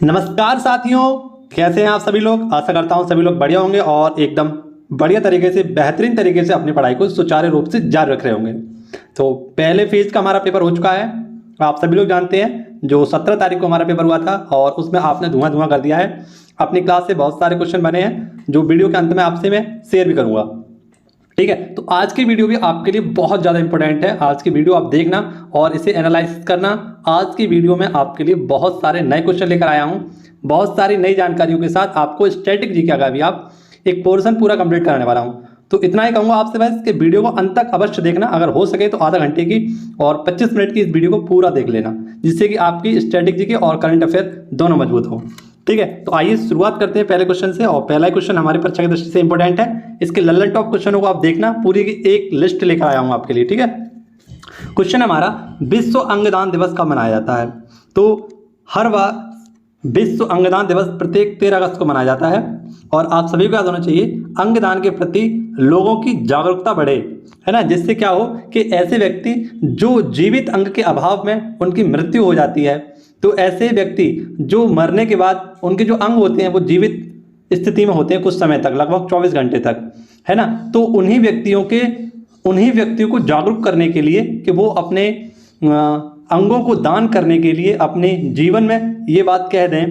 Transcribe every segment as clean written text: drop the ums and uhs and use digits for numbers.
नमस्कार साथियों, कैसे हैं आप सभी लोग। आशा करता हूं सभी लोग बढ़िया होंगे और एकदम बढ़िया तरीके से बेहतरीन तरीके से अपनी पढ़ाई को सुचारू रूप से जारी रख रहे होंगे। तो पहले फेज का हमारा पेपर हो चुका है, आप सभी लोग जानते हैं। जो 17 तारीख को हमारा पेपर हुआ था और उसमें आपने धुआं धुआं कर दिया है। अपनी क्लास से बहुत सारे क्वेश्चन बने हैं जो वीडियो के अंत में आपसे मैं शेयर भी करूँगा। ठीक है, तो आज की वीडियो भी आपके लिए बहुत ज़्यादा इंपॉर्टेंट है। आज की वीडियो आप देखना और इसे एनालाइज करना। आज की वीडियो में आपके लिए बहुत सारे नए क्वेश्चन लेकर आया हूं, बहुत सारी नई जानकारियों के साथ आपको स्टैटिक जीके का भी आप एक पोर्शन पूरा कंप्लीट कराने वाला हूं। तो इतना ही कहूँगा आपसे बस कि वीडियो को अंत तक अवश्य देखना, अगर हो सके तो आधा घंटे की और 25 मिनट की इस वीडियो को पूरा देख लेना, जिससे कि आपकी स्टैटिक जीके और करंट अफेयर दोनों मजबूत हो। ठीक है, तो आइए शुरुआत करते हैं पहले क्वेश्चन से। और पहला क्वेश्चन हमारी परीक्षा की दृष्टि से इंपॉर्टेंट है। इसके लल्लन टॉप क्वेश्चनों को आप देखना, पूरी की एक लिस्ट लेकर आया हूं आपके लिए। ठीक है, क्वेश्चन हमारा विश्व अंगदान दिवस कब मनाया जाता है। तो हर बार विश्व अंगदान दिवस प्रत्येक 13 अगस्त को मनाया जाता है और आप सभी को याद होना चाहिए अंगदान के प्रति लोगों की जागरूकता बढ़े, है ना, जिससे क्या हो कि ऐसे व्यक्ति जो जीवित अंग के अभाव में उनकी मृत्यु हो जाती है, तो ऐसे व्यक्ति जो मरने के बाद उनके जो अंग होते हैं वो जीवित स्थिति में होते हैं कुछ समय तक, लगभग 24 घंटे तक, है ना, तो उन्हीं व्यक्तियों को जागरूक करने के लिए कि वो अपने अंगों को दान करने के लिए अपने जीवन में ये बात कह दें,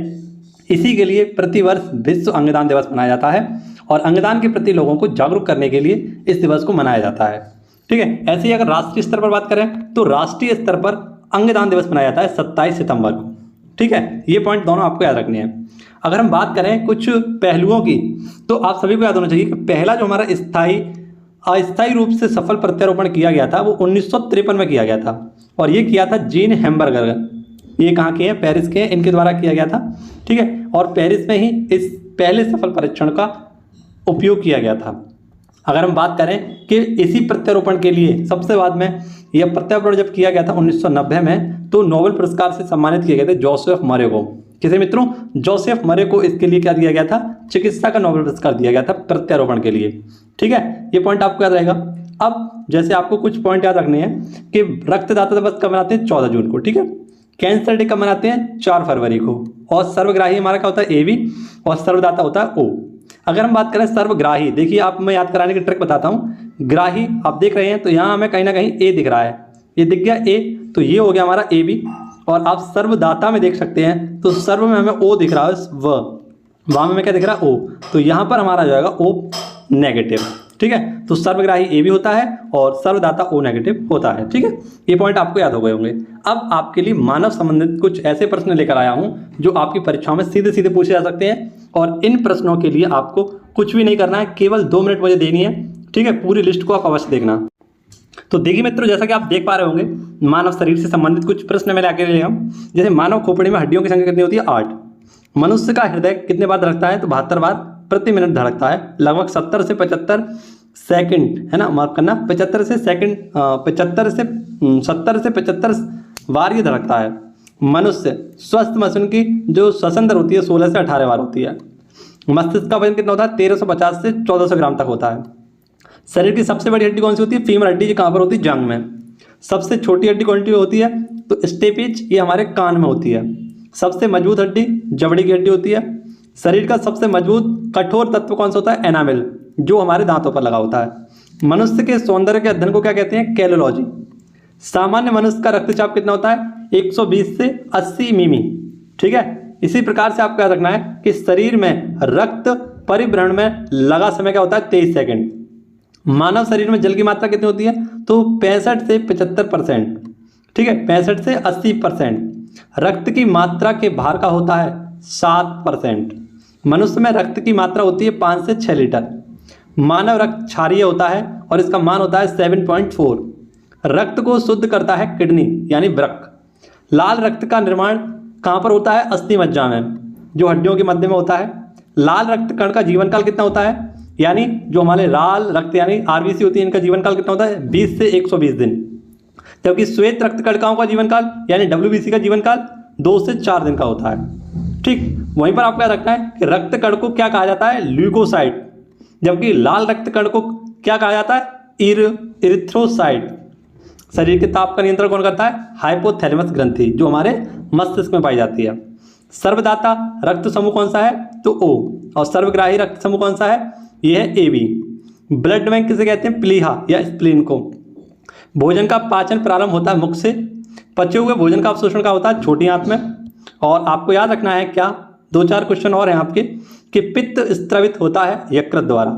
इसी के लिए प्रतिवर्ष विश्व अंगदान दिवस मनाया जाता है और अंगदान के प्रति लोगों को जागरूक करने के लिए इस दिवस को मनाया जाता है। ठीक है, ऐसे ही अगर राष्ट्रीय स्तर पर बात करें तो राष्ट्रीय स्तर पर अंगदान दिवस मनाया जाता है 27 सितंबर को। ठीक है, ये पॉइंट दोनों आपको याद रखने हैं। अगर हम बात करें कुछ पहलुओं की, तो आप सभी को याद होना चाहिए कि पहला जो हमारा अस्थायी रूप से सफल प्रत्यारोपण किया गया था वो 1953 में किया गया था और ये किया था जीन हेम्बर्गर। ये कहाँ के हैं? पेरिस के हैं, इनके द्वारा किया गया था। ठीक है, और पेरिस में ही इस पहले सफल परीक्षण का उपयोग किया गया था। अगर हम बात करें कि इसी प्रत्यारोपण के लिए सबसे बाद में यह प्रत्यारोपण जब किया गया था 1990 में, तो नोबेल पुरस्कार से सम्मानित किए गए थे जोसेफ मरे को। किसे मित्रों? जोसेफ मरे को इसके लिए क्या दिया गया था? चिकित्सा का नोबेल पुरस्कार दिया गया था प्रत्यारोपण के लिए। ठीक है, ये पॉइंट आपको याद रहेगा। अब जैसे आपको कुछ पॉइंट याद रखने हैं कि रक्तदाता दिवस कब मनाते हैं? 14 जून को। ठीक है, कैंसर डे कब मनाते हैं? 4 फरवरी को। और सर्वग्राही हमारा क्या होता है? AB और सर्वदाता होता है O। अगर हम बात करें सर्वग्राही, देखिए आप मैं याद कराने की ट्रिक बताता हूँ। ग्राही आप देख रहे हैं तो यहाँ हमें कहीं ना कहीं A दिख रहा है, ये दिख गया A, तो ये हो गया हमारा AB। और आप सर्वदाता में देख सकते हैं तो सर्व में हमें O दिख रहा है, वहाँ में हमें क्या दिख रहा है? O, तो यहाँ पर हमारा जाएगा O नेगेटिव। ठीक है, तो सर्वग्राही AB होता है और सर्वदाता O नेगेटिव होता है। ठीक है, ये पॉइंट आपको याद हो गए होंगे। अब आपके लिए मानव संबंधित कुछ ऐसे प्रश्न लेकर आया हूं जो आपकी परीक्षाओं में सीधे सीधे पूछे जा सकते हैं और इन प्रश्नों के लिए आपको कुछ भी नहीं करना है, केवल 2 मिनट मुझे देनी है। ठीक है, पूरी लिस्ट को आप अवश्य देखना। तो देखिए मित्रों, जैसा कि आप देख पा रहे होंगे, मानव शरीर से संबंधित कुछ प्रश्न मैंने आगे लिए हम। जैसे मानव खोपड़ी में हड्डियों की संख्या कितनी होती है? 8। मनुष्य का हृदय कितने बार धड़कता है? तो 72 बार प्रति मिनट धड़कता है, लगभग 70 से 75 सेकंड, है ना, माफ करना, 70 से 75 बार ये धड़कता है। मनुष्य स्वस्थ मशीन की जो श्वसन दर होती है 16 से 18 बार होती है। मस्तिष्क का वजन कितना होता है? 1350 से 1400 ग्राम तक होता है। शरीर की सबसे बड़ी हड्डी कौन सी होती है? फीमर हड्डी, जो कहाँ पर होती है? जांघ में। सबसे छोटी हड्डी कौन सी होती है? तो स्टेपिज, ये हमारे कान में होती है। सबसे मजबूत हड्डी जबड़ी की हड्डी होती है। शरीर का सबसे मजबूत कठोर तत्व कौन सा होता है? एनामिल, जो हमारे दांतों पर लगा होता है। मनुष्य के सौंदर्य के अध्ययन को क्या कहते हैं? कैलोलॉजी। सामान्य मनुष्य का रक्तचाप कितना होता है? 120 से 80 मिमी। ठीक है, इसी प्रकार से आपको याद रखना है कि शरीर में रक्त परिभ्रमण में लगा समय क्या होता है? 23 सेकंड। मानव शरीर में जल की मात्रा कितनी होती है? तो 65 से 75%। ठीक है, 65 से 80%। रक्त की मात्रा के भार का होता है 7%। मनुष्य में रक्त की मात्रा होती है 5 से 6 लीटर। मानव रक्त क्षारीय होता है और इसका मान होता है 7.4। रक्त को शुद्ध करता है किडनी यानी वृक्क। लाल रक्त का निर्माण कहाँ पर होता है? अस्थि मज्जा में, जो हड्डियों के मध्य में होता है। लाल रक्त कण का जीवन काल कितना होता है? यानी जो हमारे लाल रक्त यानी RBC होती है, इनका जीवन काल कितना होता है? 20 से 120 दिन। जबकि श्वेत रक्त कणिकाओं का जीवन काल यानी WBC का जीवन काल 2 से 4 दिन का होता है। ठीक, वहीं पर आपको याद रखना है कि रक्त कण को क्या कहा जाता है? ल्यूकोसाइट। जबकि लाल रक्त कण को क्या कहा जाता है? इरिथ्रोसाइट। शरीर के ताप का नियंत्रण कौन करता है? हाइपोथैलेमस ग्रंथि, जो हमारे मस्तिष्क में पाई जाती है। सर्वदाता रक्त समूह कौन सा है? तो ओ। और सर्वग्राही रक्त समूह कौन सा है? ये है ए बी। ब्लड बैंक किसे कहते हैं? प्लीहा या स्प्लीन को। भोजन का पाचन प्रारंभ होता है मुख से, पचे हुए भोजन का अवशोषण का होता है छोटी आंत में। और आपको याद रखना है क्या, 2-4 क्वेश्चन और हैं आपके, कि पित्त स्त्रवित होता है यकृत द्वारा।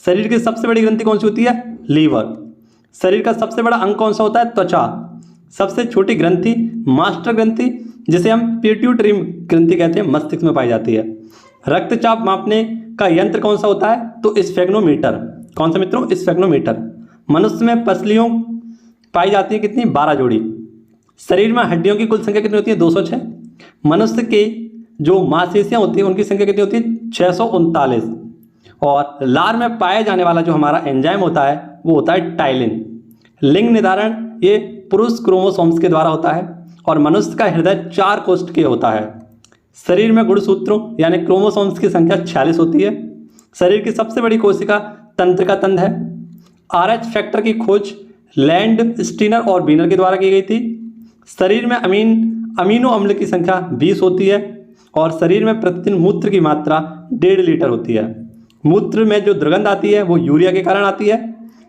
शरीर की सबसे बड़ी ग्रंथि कौन सी होती है? लीवर। शरीर का सबसे बड़ा अंग कौन सा होता है? त्वचा। सबसे छोटी ग्रंथि मास्टर ग्रंथि, जिसे हम पिट्यूटरी ग्रंथि कहते हैं, मस्तिष्क में पाई जाती है। रक्तचाप मापने का यंत्र कौन सा होता है? तो स्फेग्नोमीटर। कौन सा मित्रों? स्फेग्नोमीटर। मनुष्य में पसलियों पाई जाती है कितनी? 12 जोड़ी। शरीर में हड्डियों की कुल संख्या कितनी होती है? 206। मनुष्य के जो मांसपेशियां होती है उनकी संख्या कितनी होती है? 639। और लार में पाया जाने वाला जो हमारा एंजाइम होता है वो होता है टाइलिन। लिंग निर्धारण ये पुरुष क्रोमोसोम्स के द्वारा होता है। और मनुष्य का हृदय 4 कोष्ठकीय होता है। शरीर में गुणसूत्रों यानी क्रोमोसोम्स की संख्या 46 होती है। शरीर की सबसे बड़ी कोशिका तंत्रिका तंत्र है। RH फैक्टर की खोज लैंड स्टीनर और बीनर के द्वारा की गई थी। शरीर में अमीनो अम्ल की संख्या 20 होती है। और शरीर में प्रतिदिन मूत्र की मात्रा 1.5 लीटर होती है। मूत्र में जो दुर्गंध आती है वो यूरिया के कारण आती है।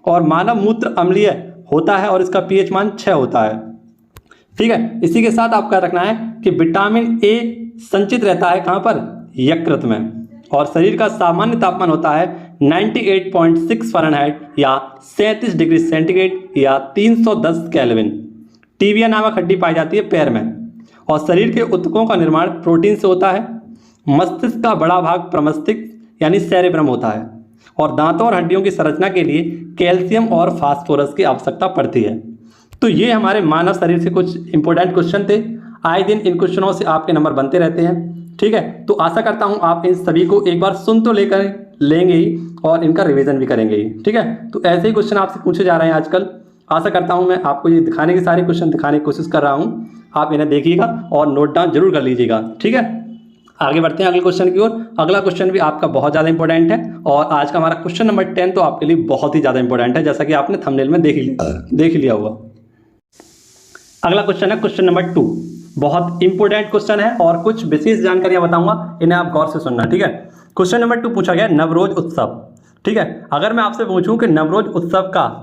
और मानव मूत्र अम्लीय होता है और इसका pH मान 6 होता है। ठीक है, इसी के साथ आपका रखना है कि विटामिन ए संचित रहता है कहाँ पर? यकृत में। और शरीर का सामान्य तापमान होता है 98.6 फ़ारेनहाइट या 37 डिग्री सेंटीग्रेड या 310 केल्विन। टीबिया नामक हड्डी पाई जाती है पैर में। और शरीर के ऊतकों का निर्माण प्रोटीन से होता है। मस्तिष्क का बड़ा भाग प्रमस्तिष्क यानी सेरेब्रम होता है। और दांतों और हड्डियों की संरचना के लिए कैल्शियम और फास्फोरस की आवश्यकता पड़ती है। तो ये हमारे मानव शरीर से कुछ इंपॉर्टेंट क्वेश्चन थे। आए दिन इन क्वेश्चनों से आपके नंबर बनते रहते हैं। ठीक है, तो आशा करता हूँ आप इन सभी को एक बार सुन तो लेंगे ही और इनका रिवीजन भी करेंगे ही। ठीक है, तो ऐसे ही क्वेश्चन आपसे पूछे जा रहे हैं आजकल। आशा करता हूँ मैं आपको ये दिखाने के सारे क्वेश्चन दिखाने की कोशिश कर रहा हूँ। आप इन्हें देखिएगा और नोट डाउन जरूर कर लीजिएगा। ठीक है, आगे बढ़ते हैं अगले क्वेश्चन की ओर। अगला क्वेश्चन भी आपका बहुत ज़्यादा इंपॉर्टेंट है। और आज का हमारा क्वेश्चन नंबर 10 तो आपके लिए बहुत ही ज़्यादा इंपॉर्टेंट है, जैसा कि आपने थंबनेल में देख लिया होगा। अगला क्वेश्चन है क्वेश्चन नंबर 2। बहुत इंपॉर्टेंट क्वेश्चन है और कुछ विशेष जानकारियां बताऊंगा, इन्हें आप गौर से सुनना। ठीक है, क्वेश्चन नंबर 2 पूछा गया नवरोज उत्सव। ठीक है, अगर मैं आपसे पूछूं कि नवरोज उत्सव का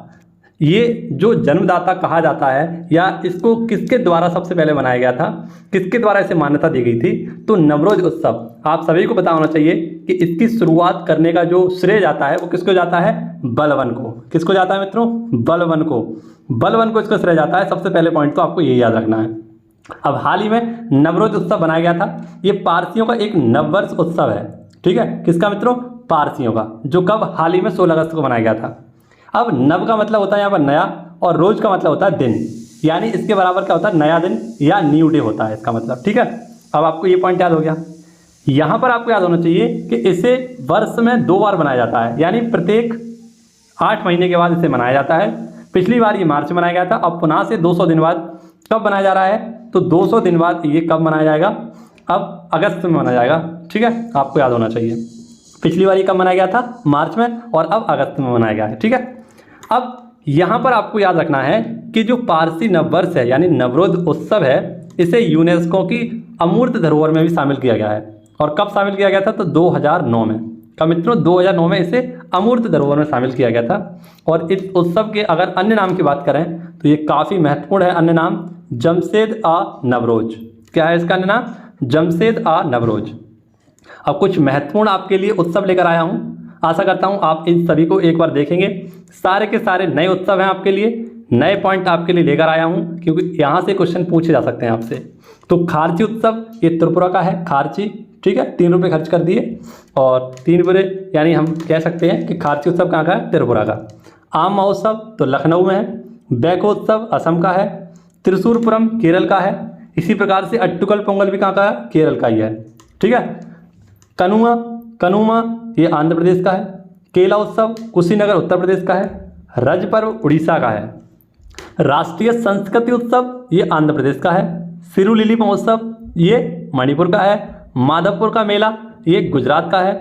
ये जो जन्मदाता कहा जाता है या इसको किसके द्वारा सबसे पहले बनाया गया था, किसके द्वारा इसे मान्यता दी गई थी, तो नवरोज उत्सव आप सभी को पता होना चाहिए कि इसकी शुरुआत करने का जो श्रेय जाता है वो किसको जाता है? बलवन को। किसको जाता है मित्रों? बलवन को। बलवन को इसका श्रेय जाता है। सबसे पहले पॉइंट तो आपको ये याद रखना है। अब हाल ही में नवरोज उत्सव बनाया गया था। ये पारसियों का एक नववर्ष उत्सव है। ठीक है, किसका मित्रों? पारसियों का, जो कब? हाल ही में 16 अगस्त को बनाया गया था। अब नव का मतलब होता है यहाँ पर नया और रोज का मतलब होता है दिन, यानी इसके बराबर क्या होता है? नया दिन या न्यू डे होता है इसका मतलब। ठीक है, अब आपको ये पॉइंट याद हो गया। यहाँ पर आपको याद होना चाहिए कि इसे वर्ष में 2 बार मनाया जाता है, यानी प्रत्येक 8 महीने के बाद इसे मनाया जाता है। पिछली बार ये मार्च में मनाया गया था। अब पुनः से 200 दिन बाद कब मनाया जा रहा है? तो 200 दिन बाद ये कब मनाया जाएगा? अब अगस्त में मनाया जाएगा। ठीक है, आपको याद होना चाहिए। पिछली बार ये कब मनाया गया था? मार्च में, और अब अगस्त में मनाया गया है। ठीक है, अब यहाँ पर आपको याद रखना है कि जो पारसी नववर्ष है यानी नवरोज उत्सव है, इसे यूनेस्को की अमूर्त धरोहर में भी शामिल किया गया है। और कब शामिल किया गया था? तो 2009 में। का मित्रों 2009 में इसे अमूर्त धरोहर में शामिल किया गया था। और इस उत्सव के अगर अन्य नाम की बात करें तो ये काफ़ी महत्वपूर्ण है। अन्य नाम जमशेद आ नवरोज। क्या है इसका अन्य नाम? जमशेद आ नवरोज। अब कुछ महत्वपूर्ण आपके लिए उत्सव लेकर आया हूँ। आशा करता हूँ आप इन सभी को एक बार देखेंगे। सारे के सारे नए उत्सव हैं आपके लिए, नए पॉइंट आपके लिए लेकर आया हूँ, क्योंकि यहाँ से क्वेश्चन पूछे जा सकते हैं आपसे। तो खारची उत्सव ये त्रिपुरा का है, खारची। ठीक है, 3 रुपये खर्च कर दिए और 3 रुपये, यानी हम कह सकते हैं कि खारची उत्सव कहाँ का है? त्रिपुरा का। आम महोत्सव तो लखनऊ में है। बैकोत्सव असम का है। त्रिशूरपुरम केरल का है। इसी प्रकार से अट्टुकल पोंगल भी कहाँ का है? केरल का ही है। ठीक है, कनुमा ये आंध्र प्रदेश का है। केला उत्सव कुशीनगर उत्तर प्रदेश का है। रज पर्व उड़ीसा का है। राष्ट्रीय संस्कृति उत्सव ये आंध्र प्रदेश का है। सिरुलिली महोत्सव ये मणिपुर का है। माधवपुर का मेला ये गुजरात का है।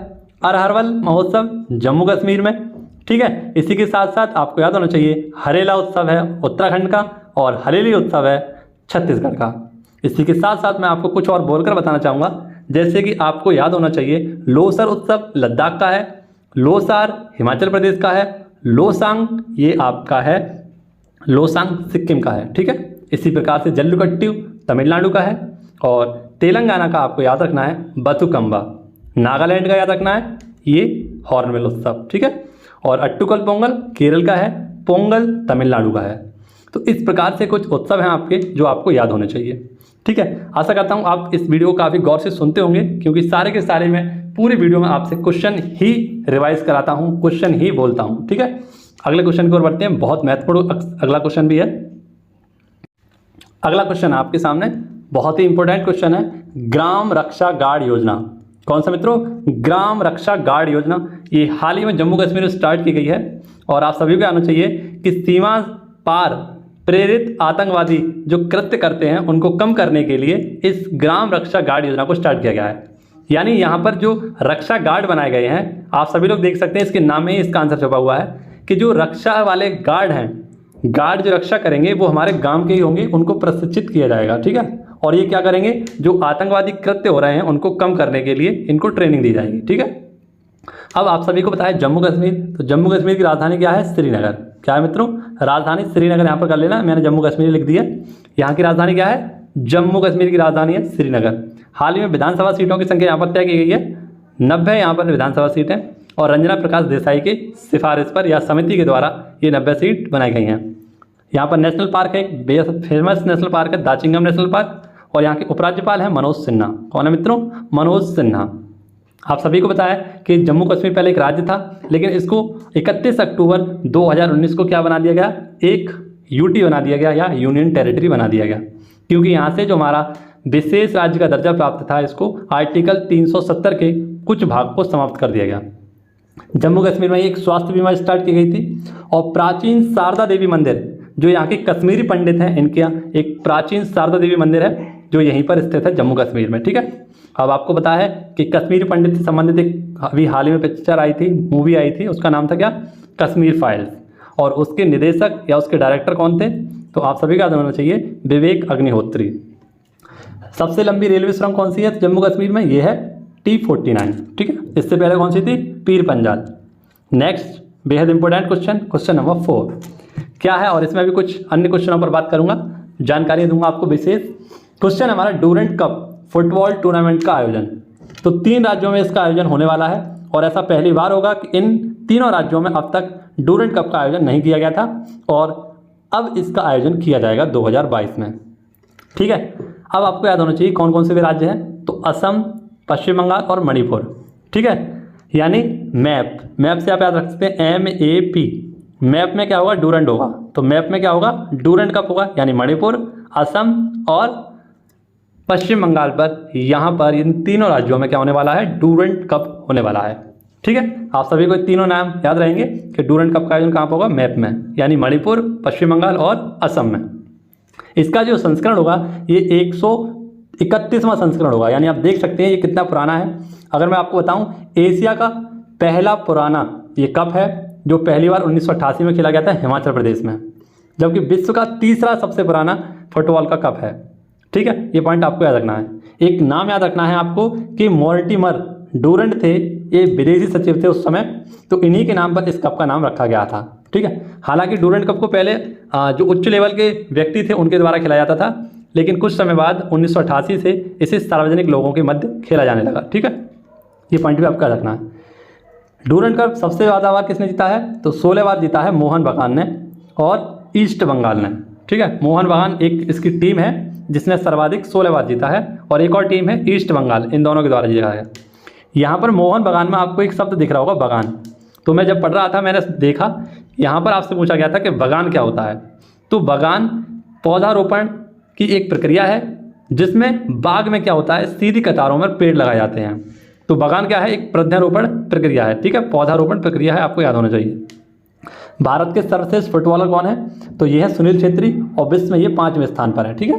अरहरवल महोत्सव जम्मू कश्मीर में। ठीक है, इसी के साथ साथ आपको याद होना चाहिए हरेला उत्सव है उत्तराखंड का और हरेली उत्सव है छत्तीसगढ़ का। इसी के साथ साथ मैं आपको कुछ और बोलकर बताना चाहूँगा, जैसे कि आपको याद होना चाहिए लोसर उत्सव लद्दाख का है, लोसार हिमाचल प्रदेश का है, लोसांग ये आपका है, लोसांग सिक्किम का है। ठीक है, इसी प्रकार से जल्लिकट्टू तमिलनाडु का है, और तेलंगाना का आपको याद रखना है बथुकम्बा, नागालैंड का याद रखना है ये हॉर्नबिल उत्सव। ठीक है, और अट्टुकल पोंगल केरल का है, पोंगल तमिलनाडु का है। तो इस प्रकार से कुछ उत्सव हैं आपके जो आपको याद होने चाहिए। ठीक है, आशा करता हूँ आप इस वीडियो को काफ़ी गौर से सुनते होंगे, क्योंकि सारे के सारे मैं पूरी वीडियो में आपसे क्वेश्चन ही रिवाइज कराता हूँ, क्वेश्चन ही बोलता हूँ। ठीक है, अगले क्वेश्चन की ओर बढ़ते हैं। बहुत महत्वपूर्ण अगला क्वेश्चन भी है। अगला क्वेश्चन आपके सामने बहुत ही इंपॉर्टेंट क्वेश्चन है, ग्राम रक्षा गार्ड योजना। कौन सा मित्रों? ग्राम रक्षा गार्ड योजना। ये हाल ही में जम्मू कश्मीर में स्टार्ट की गई है, और आप सभी को आना चाहिए कि सीमा पार प्रेरित आतंकवादी जो कृत्य करते हैं उनको कम करने के लिए इस ग्राम रक्षा गार्ड योजना को स्टार्ट किया गया है। यानी यहाँ पर जो रक्षा गार्ड बनाए गए हैं, आप सभी लोग देख सकते हैं इसके नाम में ही इसका आंसर छुपा हुआ है कि जो रक्षा वाले गार्ड हैं, गार्ड जो रक्षा करेंगे वो हमारे गांव के ही होंगे, उनको प्रशिक्षित किया जाएगा। ठीक है, और ये क्या करेंगे, जो आतंकवादी कृत्य हो रहे हैं उनको कम करने के लिए इनको ट्रेनिंग दी जाएगी। ठीक है, अब आप सभी को पता है जम्मू कश्मीर, तो जम्मू कश्मीर की राजधानी क्या है? श्रीनगर। क्या है मित्रों? राजधानी श्रीनगर यहाँ पर कर लेना, मैंने जम्मू कश्मीर लिख दिया। यहाँ की राजधानी क्या है? जम्मू कश्मीर की राजधानी है श्रीनगर। हाल ही में विधानसभा सीटों की संख्या यहाँ पर तय की गई है, 90 यहाँ पर विधानसभा सीटें, और रंजना प्रकाश देसाई की सिफारिश पर या समिति के द्वारा ये 90 सीट बनाई गई हैं। यहाँ पर नेशनल पार्क है, एक बेहद फेमस नेशनल पार्क है दाचिंगम नेशनल पार्क, और यहाँ के उपराज्यपाल हैं मनोज सिन्हा। कौन है मित्रों? मनोज सिन्हा। आप सभी को पता है कि जम्मू कश्मीर पहले एक राज्य था, लेकिन इसको 31 अक्टूबर 2019 को क्या बना दिया गया? एक यूटी बना दिया गया, या यूनियन टेरिटरी बना दिया गया, क्योंकि यहाँ से जो हमारा विशेष राज्य का दर्जा प्राप्त था, इसको आर्टिकल 370 के कुछ भाग को समाप्त कर दिया गया। जम्मू कश्मीर में एक स्वास्थ्य बीमा स्टार्ट की गई थी, और प्राचीन शारदा देवी मंदिर जो यहाँ के कश्मीरी पंडित हैं, इनके यहाँ एक प्राचीन शारदा देवी मंदिर है जो यहीं पर स्थित है जम्मू कश्मीर में। ठीक है, अब आपको पता है कि कश्मीरी पंडित से संबंधित एक अभी हाल ही में पिक्चर आई थी, मूवी आई थी, उसका नाम था क्या? कश्मीर फाइल्स, और उसके निदेशक या उसके डायरेक्टर कौन थे? तो आप सभी का याद होना चाहिए विवेक अग्निहोत्री। सबसे लंबी रेलवे सुरंग कौन सी है जम्मू कश्मीर में? ये है T49। ठीक है, इससे पहले कौन सी थी? पीर पंजाल। नेक्स्ट बेहद इंपॉर्टेंट क्वेश्चन, क्वेश्चन नंबर 4 क्या है, और इसमें भी कुछ अन्य क्वेश्चनों पर बात करूंगा, जानकारी दूंगा आपको विशेष। क्वेश्चन हमारा डूरेंट कप फुटबॉल टूर्नामेंट का आयोजन। तो 3 राज्यों में इसका आयोजन होने वाला है, और ऐसा पहली बार होगा कि इन तीनों राज्यों में अब तक डूरेंट कप का आयोजन नहीं किया गया था, और अब इसका आयोजन किया जाएगा 2022 में। ठीक है, अब आपको याद होना चाहिए कौन कौन से वे राज्य हैं, तो असम, पश्चिम बंगाल और मणिपुर। ठीक है, यानी मैप से आप याद रख सकते हैं MAP। मैप में क्या होगा? डूरेंट होगा, तो मैप में क्या होगा? डूरेंट कप होगा, यानी मणिपुर, असम और पश्चिम बंगाल पर, यहाँ पर इन तीनों राज्यों में क्या होने वाला है? डूरेंट कप होने वाला है। ठीक है, आप सभी को तीनों नाम याद रहेंगे कि डूरेंट कप का आयोजन कहाँ पर होगा? मैप में, यानी मणिपुर, पश्चिम बंगाल और असम में। इसका जो संस्करण होगा ये 131वां संस्करण होगा, यानी आप देख सकते हैं ये कितना पुराना है। अगर मैं आपको बताऊं, एशिया का पहला पुराना ये कप है जो पहली बार 1988 में खेला गया था हिमाचल प्रदेश में, जबकि विश्व का तीसरा सबसे पुराना फुटबॉल का कप है। ठीक है, ये पॉइंट आपको याद रखना है। एक नाम याद रखना है आपको कि मोर्टिमर डूरेंट थे, ये विदेशी सचिव थे उस समय, तो इन्हीं के नाम पर इस कप का नाम रखा गया था। ठीक है, हालांकि डूरेंट कप को पहले जो उच्च लेवल के व्यक्ति थे उनके द्वारा खेला जाता था, लेकिन कुछ समय बाद 1988 से इसे सार्वजनिक लोगों के मध्य खेला जाने लगा। ठीक है, ये पॉइंट भी आपका रखना है। डूरेंट कप सबसे ज़्यादा बार किसने जीता है? तो 16 बार जीता है मोहन बगान ने और ईस्ट बंगाल ने। ठीक है, मोहन बगान एक इसकी टीम है जिसने सर्वाधिक 16 बार जीता है, और एक और टीम है ईस्ट बंगाल, इन दोनों के द्वारा जीता है। यहाँ पर मोहन बगान में आपको एक शब्द दिख रहा होगा, बगान। तो मैं जब पढ़ रहा था मैंने देखा यहाँ पर आपसे पूछा गया था कि बगान क्या होता है। तो बगान पौधारोपण की एक प्रक्रिया है जिसमें बाग में क्या होता है, सीधी कतारों में पेड़ लगाए जाते हैं। तो बगान क्या है? एक पौधारोपण प्रक्रिया है। ठीक है, पौधारोपण प्रक्रिया है, आपको याद होना चाहिए। भारत के सर्वश्रेष्ठ फुटबॉलर कौन है? तो ये है सुनील छेत्री, और विश्व में ये 5वें स्थान पर है। ठीक है,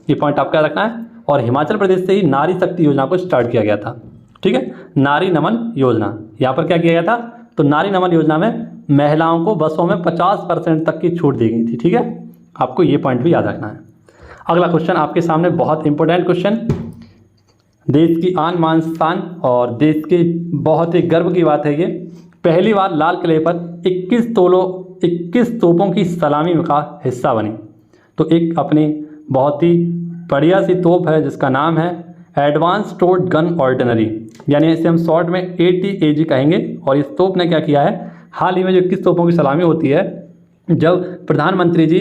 ये पॉइंट आपका रखना है। और हिमाचल प्रदेश से ही नारी शक्ति योजना को स्टार्ट किया गया था। ठीक है, नारी नमन योजना, यहाँ पर क्या किया गया था? तो नारी नमन योजना में महिलाओं को बसों में 50% तक की छूट दी गई थी। ठीक है, आपको ये पॉइंट भी याद रखना है। अगला क्वेश्चन आपके सामने बहुत इंपॉर्टेंट क्वेश्चन, देश की आन मान शान और देश के बहुत ही गर्व की बात है ये। पहली बार लाल किले पर 21 तोपों की सलामी का हिस्सा बनी। तो एक अपनी बहुत ही बढ़िया सी तोप है जिसका नाम है एडवांस टोर्ट गन ऑर्डिनरी, यानी इसे हम शॉर्ट में ATAG कहेंगे। और इस तोप ने क्या किया है, हाल ही में जो 21 तोपों की सलामी होती है, जब प्रधानमंत्री जी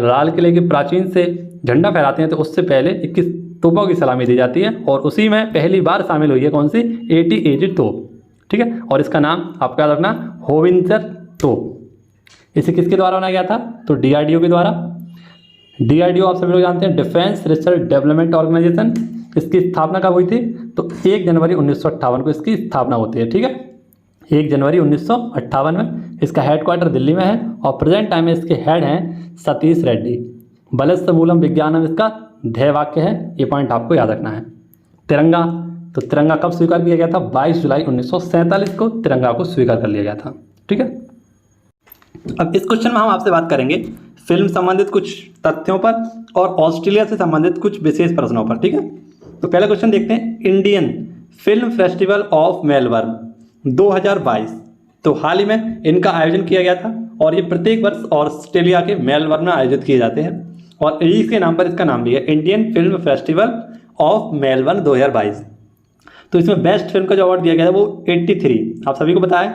लाल किले के प्राचीन से झंडा फहराते हैं तो उससे पहले 21 तोपों की सलामी दी जाती है और उसी में पहली बार शामिल हुई है कौन सी, ATAG तोप। ठीक है, और इसका नाम आपको याद रखना, होवित्ज़र तोप। इसे किसके द्वारा बनाया गया था, तो DRDO के द्वारा। DRDO आप सभी लोग जानते हैं, डिफेंस रिसर्च डेवलपमेंट ऑर्गेनाइजेशन। इसकी स्थापना कब हुई थी, तो 1 जनवरी 1958 को इसकी स्थापना होती है। ठीक है, 1 जनवरी 1958 में। इसका हेडक्वार्टर दिल्ली में है और प्रेजेंट टाइम में इसके हेड हैं सतीश रेड्डी। बलस्य मूलम विज्ञानम इसका ध्येय वाक्य है, ये पॉइंट आपको याद रखना है। तिरंगा, तो तिरंगा कब स्वीकार किया गया था, 22 जुलाई 1947 को तिरंगा को स्वीकार कर लिया गया था। ठीक है, अब इस क्वेश्चन में हम आपसे बात करेंगे फिल्म संबंधित कुछ तथ्यों पर और ऑस्ट्रेलिया से संबंधित कुछ विशेष प्रश्नों पर। ठीक है, तो पहला क्वेश्चन देखते हैं, Indian film festival of Melbourne 2022। तो हाल ही में इनका आयोजन किया गया था और ये प्रत्येक वर्ष ऑस्ट्रेलिया के मेलबर्न में आयोजित किए जाते हैं और इसके नाम पर इसका नाम भी है Indian film festival of Melbourne 2022। तो इसमें बेस्ट फिल्म का जो अवार्ड दिया गया था वो 83, आप सभी को पता है,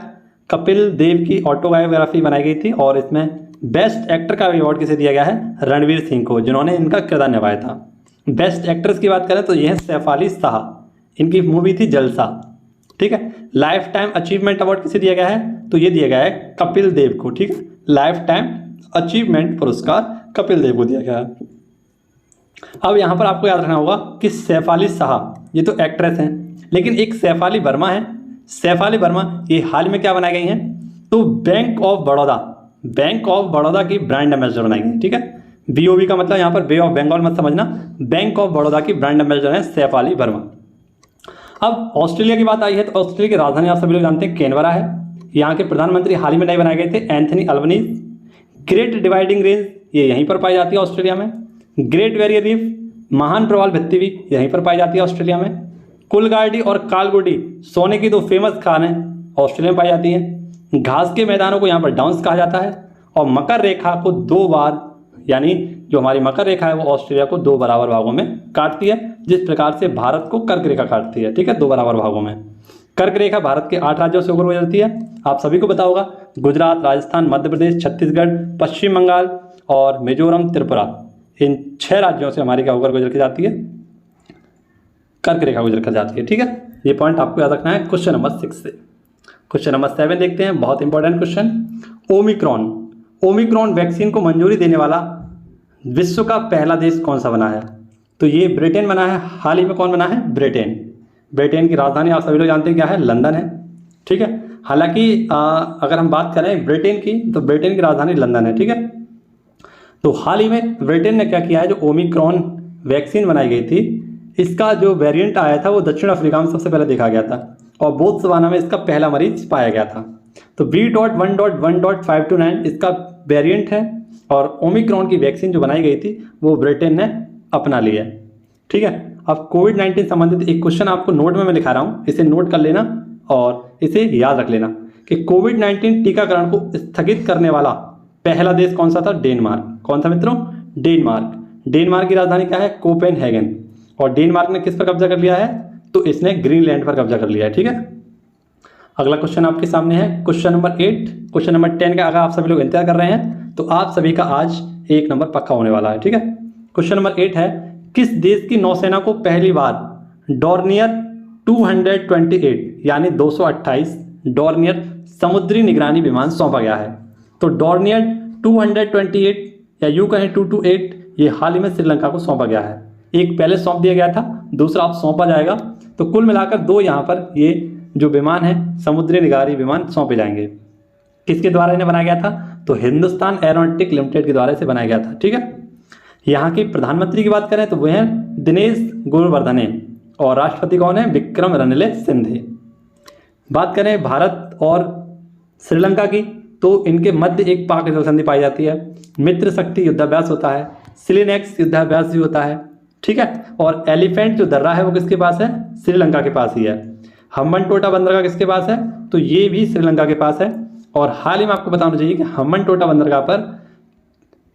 कपिल देव की ऑटोबायोग्राफी बनाई गई थी। और इसमें बेस्ट एक्टर का भी अवार्ड किसे दिया गया है, रणवीर सिंह को, जिन्होंने इनका किरदार निभाया था। बेस्ट एक्ट्रेस की बात करें तो यह है सैफाली शाह, इनकी मूवी थी जलसा। ठीक है, लाइफ टाइम अचीवमेंट अवार्ड किसे दिया गया है, तो ये दिया गया है कपिल देव को। ठीक है, लाइफ टाइम अचीवमेंट पुरस्कार कपिल देव को दिया गया है। अब यहाँ पर आपको याद रखना होगा कि सैफाली शाह ये तो एक्ट्रेस हैं, लेकिन एक सैफाली वर्मा है। सैफाली वर्मा ये हाल में क्या बनाई गई हैं, तो बैंक ऑफ बड़ौदा की ब्रांड एम्बेसडर बनाई गई। ठीक है, BOB का मतलब यहाँ पर बे ऑफ बंगाल मत समझना, बैंक ऑफ बड़ौदा की ब्रांड एम्बेसडर है सैफाली वर्मा। अब ऑस्ट्रेलिया की बात आई है तो ऑस्ट्रेलिया की राजधानी आप सभी लोग जानते हैं कैनबरा है। यहाँ के प्रधानमंत्री हाल ही में नए बनाए गए थे Anthony Albanese. Great dividing range ये यहीं पर पाई जाती है ऑस्ट्रेलिया में। ग्रेट बैरियर रीफ, महान प्रवाल भित्ति भी यहीं पर पाई जाती है ऑस्ट्रेलिया में। कुलगार्डी और कालगोडी सोने की 2 फेमस खान हैं, ऑस्ट्रेलिया में पाई जाती हैं। घास के मैदानों को यहाँ पर डाउन्स कहा जाता है और मकर रेखा को 2 बार, यानी जो हमारी मकर रेखा है वो ऑस्ट्रेलिया को 2 बराबर भागों में काटती है, जिस प्रकार से भारत को कर्क रेखा काटती है। ठीक है, 2 बराबर भागों में। कर्क रेखा भारत के 8 राज्यों से होकर गुजरती है, आप सभी को पता होगा, गुजरात, राजस्थान, मध्य प्रदेश, छत्तीसगढ़, पश्चिम बंगाल और मिजोरम, त्रिपुरा, इन 6 राज्यों से हमारी क्या होकर गुजर के जाती है, कर्क रेखा गुजर कर जाती है। ठीक है, ये पॉइंट आपको याद रखना है क्वेश्चन नंबर 6 से। क्वेश्चन नंबर 7 देखते हैं, बहुत इंपॉर्टेंट क्वेश्चन। ओमिक्रॉन वैक्सीन को मंजूरी देने वाला विश्व का पहला देश कौन सा बना है, तो ये ब्रिटेन बना है। हाल ही में कौन बना है, ब्रिटेन की राजधानी आप सभी लोग जानते हैं क्या है, लंदन है। ठीक है, हालांकि अगर हम बात करें ब्रिटेन की तो ब्रिटेन की राजधानी लंदन है। ठीक है, तो हाल ही में ब्रिटेन ने क्या किया है, जो ओमिक्रॉन वैक्सीन बनाई गई थी इसका जो वेरिएंट आया था वो दक्षिण अफ्रीका में सबसे पहले देखा गया था और बोत्सवाना में इसका पहला मरीज पाया गया था। तो B.1.1.529 इसका वेरिएंट है और ओमिक्रॉन की वैक्सीन जो बनाई गई थी वो ब्रिटेन ने अपना ली है। ठीक है, अब कोविड-19 संबंधित एक क्वेश्चन आपको नोट में मैं लिखा रहा हूँ, इसे नोट कर लेना और इसे याद रख लेना कि कोविड-19 टीकाकरण को स्थगित करने वाला पहला देश कौन सा था, डेनमार्क। कौन सा मित्रों, डेनमार्क की राजधानी क्या है, कोपेनहेगन। और डेनमार्क ने किस पर कब्जा कर लिया है, तो इसने ग्रीनलैंड पर कब्जा कर लिया है। ठीक है, अगला क्वेश्चन आपके सामने है क्वेश्चन नंबर 8। क्वेश्चन नंबर 10 का अगर आप सभी लोग इंतजार कर रहे हैं तो आप सभी का आज 1 नंबर पक्का होने वाला है। ठीक है, क्वेश्चन नंबर 8 है, किस देश की नौसेना को पहली बार डॉर्नियर 228 यानी 228 डॉर्नियर समुद्री निगरानी विमान सौंपा गया है। तो डॉर्नियर 228 या यूं कहें 228 ये हाल ही में श्रीलंका को सौंपा गया है। एक पहले सौंप दिया गया था, दूसरा अब सौंपा जाएगा। तो कुल मिलाकर 2 यहाँ पर ये जो विमान है समुद्री निगरानी विमान सौंपे जाएंगे। किसके द्वारा इन्हें बनाया गया था, तो हिंदुस्तान एरोनॉटिक लिमिटेड के द्वारा इसे बनाया गया था। ठीक है, यहाँ के प्रधानमंत्री की बात करें तो वह हैं दिनेश गुणवर्धने और राष्ट्रपति कौन है, विक्रम रणिले सिंधे। बात करें भारत और श्रीलंका की तो इनके मध्य एक पाक जल संधि पाई जाती है। मित्र शक्ति युद्धाभ्यास होता है, सिलिनेक्स युद्धाभ्यास भी होता है, ठीक है। और एलिफेंट जो दर्रा है वो किसके पास है, श्रीलंका के पास ही है। हम्बनटोटा बंदरगाह किसके पास है, तो ये भी श्रीलंका के पास है। और हाल ही में आपको बताना चाहिए कि हम्बनटोटा बंदरगाह पर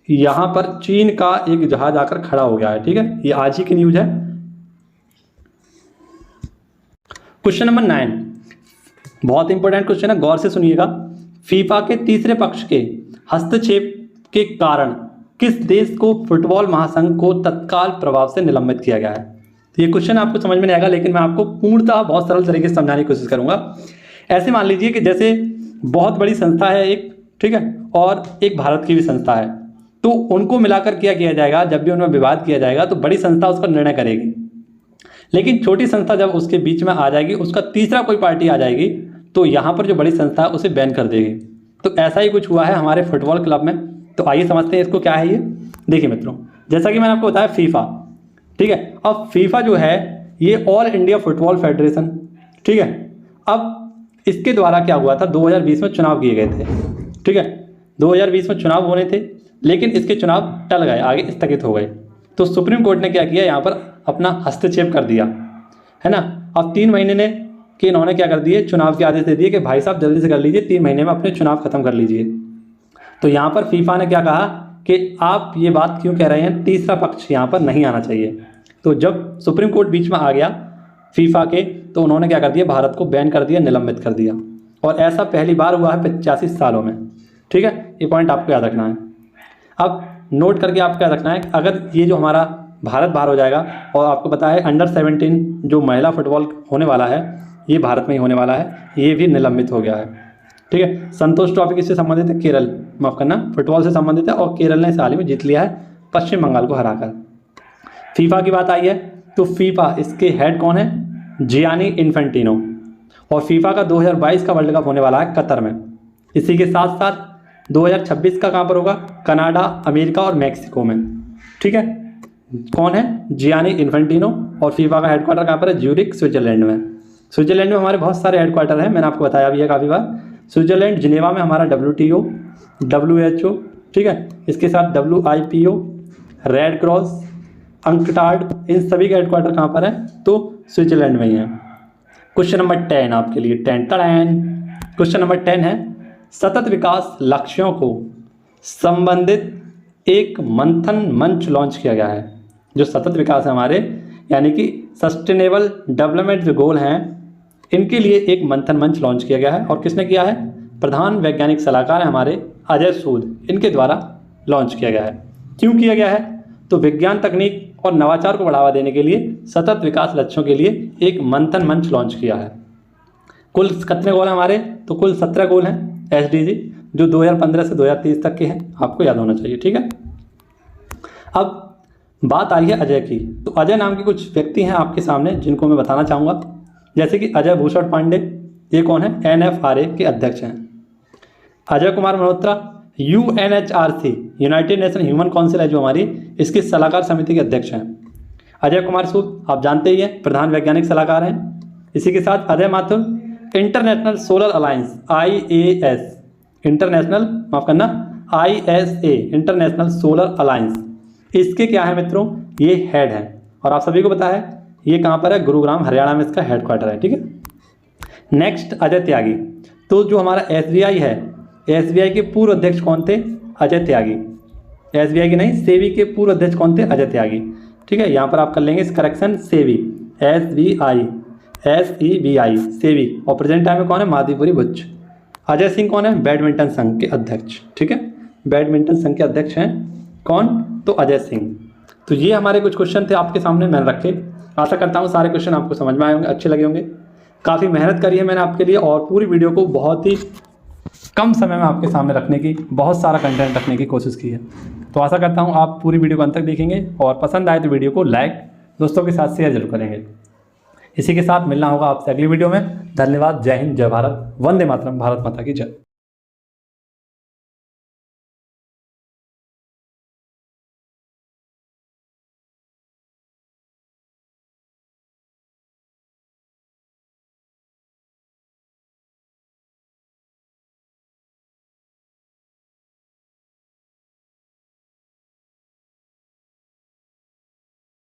यहाँ पर चीन का एक जहाज आकर खड़ा हो गया है, ठीक है। ये आज ही की न्यूज है। क्वेश्चन नंबर 9 बहुत इंपॉर्टेंट क्वेश्चन है, गौर से सुनिएगा। फीफा के तीसरे पक्ष के हस्तक्षेप के कारण किस देश को फुटबॉल महासंघ को तत्काल प्रभाव से निलंबित किया गया है। तो ये क्वेश्चन आपको समझ में नहीं आएगा, लेकिन मैं आपको पूर्णतः बहुत सरल तरीके से समझाने की कोशिश करूंगा। ऐसे मान लीजिए कि जैसे बहुत बड़ी संस्था है एक, ठीक है, और एक भारत की भी संस्था है, तो उनको मिलाकर क्या किया जाएगा, जब भी उनमें विवाद किया जाएगा तो बड़ी संस्था उसका निर्णय करेगी, लेकिन छोटी संस्था जब उसके बीच में आ जाएगी, उसका तीसरा कोई पार्टी आ जाएगी, तो यहाँ पर जो बड़ी संस्था है उसे बैन कर देगी। तो ऐसा ही कुछ हुआ है हमारे फुटबॉल क्लब में। तो आइए समझते हैं इसको क्या है ये। देखिए मित्रों, जैसा कि मैंने आपको बताया फीफा, ठीक है। अब फीफा जो है ये ऑल इंडिया फुटबॉल फेडरेशन, ठीक है। अब इसके द्वारा क्या हुआ था, 2020 में चुनाव किए गए थे, ठीक है। 2020 में चुनाव होने थे, लेकिन इसके चुनाव टल गए, आगे स्थगित हो गए। तो सुप्रीम कोर्ट ने क्या किया, यहाँ पर अपना हस्तक्षेप कर दिया, है ना। अब 3 महीने ने कि इन्होंने क्या कर दिए, चुनाव के आदेश दे दिए कि भाई साहब जल्दी से कर लीजिए, 3 महीने में अपने चुनाव खत्म कर लीजिए। तो यहाँ पर फीफा ने क्या कहा कि आप ये बात क्यों कह रहे हैं, तीसरा पक्ष यहाँ पर नहीं आना चाहिए। तो जब सुप्रीम कोर्ट बीच में आ गया फीफा के, तो उन्होंने क्या कर दिया, भारत को बैन कर दिया, निलंबित कर दिया। और ऐसा पहली बार हुआ है 85 सालों में, ठीक है। ये पॉइंट आपको याद रखना है। अब नोट करके आपको याद रखना है, अगर ये जो हमारा भारत बाहर हो जाएगा, और आपको पता है अंडर 17 जो महिला फुटबॉल होने वाला है ये भारत में ही होने वाला है, ये भी निलंबित हो गया है, ठीक है। संतोष ट्रॉफी किससे संबंधित है, केरल, माफ करना, फुटबॉल से संबंधित है, और केरल ने इस हाल ही में जीत लिया है पश्चिम बंगाल को हराकर। फीफा की बात आई है, तो फीफा इसके हेड कौन है, जियानी इन्फेंटिनो। और फीफा का 2022 का वर्ल्ड कप होने वाला है कतर में। इसी के साथ साथ 2026 का कहाँ पर होगा, कनाडा, अमेरिका और मैक्सिको में, ठीक है। कौन है, जियानी इन्फेंटिनो। और फीफा का हेडक्वार्टर कहाँ पर है, ज्यूरिख, स्विट्जरलैंड में। स्विट्जरलैंड में हमारे बहुत सारे हेडक्वार्टर हैं, मैंने आपको बताया भी है काफ़ी बार। स्विट्जरलैंड, जिनेवा में हमारा WTO, WHO, ठीक है। इसके साथ WIPO, रेड क्रॉस, अंकटाड, इन सभी के हेडक्वार्टर कहाँ पर है, तो स्विट्जरलैंड में ही है। क्वेश्चन नंबर 10 आपके लिए, 10 क्वेश्चन नंबर 10 है, सतत विकास लक्ष्यों को संबंधित एक मंथन मंच लॉन्च किया गया है। जो सतत विकास है हमारे, यानी कि सस्टेनेबल डेवलपमेंट जो गोल हैं, इनके लिए एक मंथन मंच लॉन्च किया गया है। और किसने किया है, प्रधान वैज्ञानिक सलाहकार है हमारे अजय सूद, इनके द्वारा लॉन्च किया गया है। क्यों किया गया है, तो विज्ञान, तकनीक और नवाचार को बढ़ावा देने के लिए सतत विकास लक्ष्यों के लिए एक मंथन मंच लॉन्च किया है। कुल कितने गोल हैं हमारे, तो कुल 17 गोल हैं SDG, जो 2015 से 2030 तक के हैं, आपको याद होना चाहिए, ठीक है। अब बात आई है अजय की, तो अजय नाम के कुछ व्यक्ति हैं आपके सामने जिनको मैं बताना चाहूँगा। जैसे कि अजय भूषण पांडे, ये कौन है, NFRA के अध्यक्ष हैं। Ajay Kumar Malhotra, UNHRC, United nation human council है जो हमारी, इसकी सलाहकार समिति के अध्यक्ष हैं। अजय कुमार सूद आप जानते ही हैं, प्रधान वैज्ञानिक सलाहकार हैं। इसी के साथ Ajay Mathur, international solar alliance IAS, international, माफ करना, ISA, इंटरनेशनल सोलर अलायंस, इसके क्या है मित्रों, ये हेड हैं। और आप सभी को पता है ये कहाँ पर है, गुरुग्राम, हरियाणा में इसका हेडक्वार्टर है, ठीक है। नेक्स्ट अजय त्यागी, तो जो हमारा SBI है, SBI के पूर्व अध्यक्ष कौन थे, अजय त्यागी। SBI के नहीं, सेबी के पूर्व अध्यक्ष कौन थे, अजय त्यागी, ठीक है। यहाँ पर आप कर लेंगे इस करेक्शन, सेबी, SEBI, सेबी। और प्रेजेंट टाइम में कौन है, माधवीपुरी बुच्च। अजय सिंह कौन है, बैडमिंटन संघ के अध्यक्ष, ठीक है। बैडमिंटन संघ के अध्यक्ष हैं कौन, तो अजय सिंह। तो ये हमारे कुछ क्वेश्चन थे आपके सामने मैंने रखे। आशा करता हूँ सारे क्वेश्चन आपको समझ में आए होंगे, अच्छे लगे होंगे। काफ़ी मेहनत करी है मैंने आपके लिए, और पूरी वीडियो को बहुत ही कम समय में आपके सामने रखने की, बहुत सारा कंटेंट रखने की कोशिश की है। तो आशा करता हूँ आप पूरी वीडियो को अंत तक देखेंगे, और पसंद आए तो वीडियो को लाइक, दोस्तों के साथ शेयर जरूर करेंगे। इसी के साथ मिलना होगा आपसे अगली वीडियो में। धन्यवाद, जय हिंद, जय भारत, वंदे मातरम, भारत माता की जय।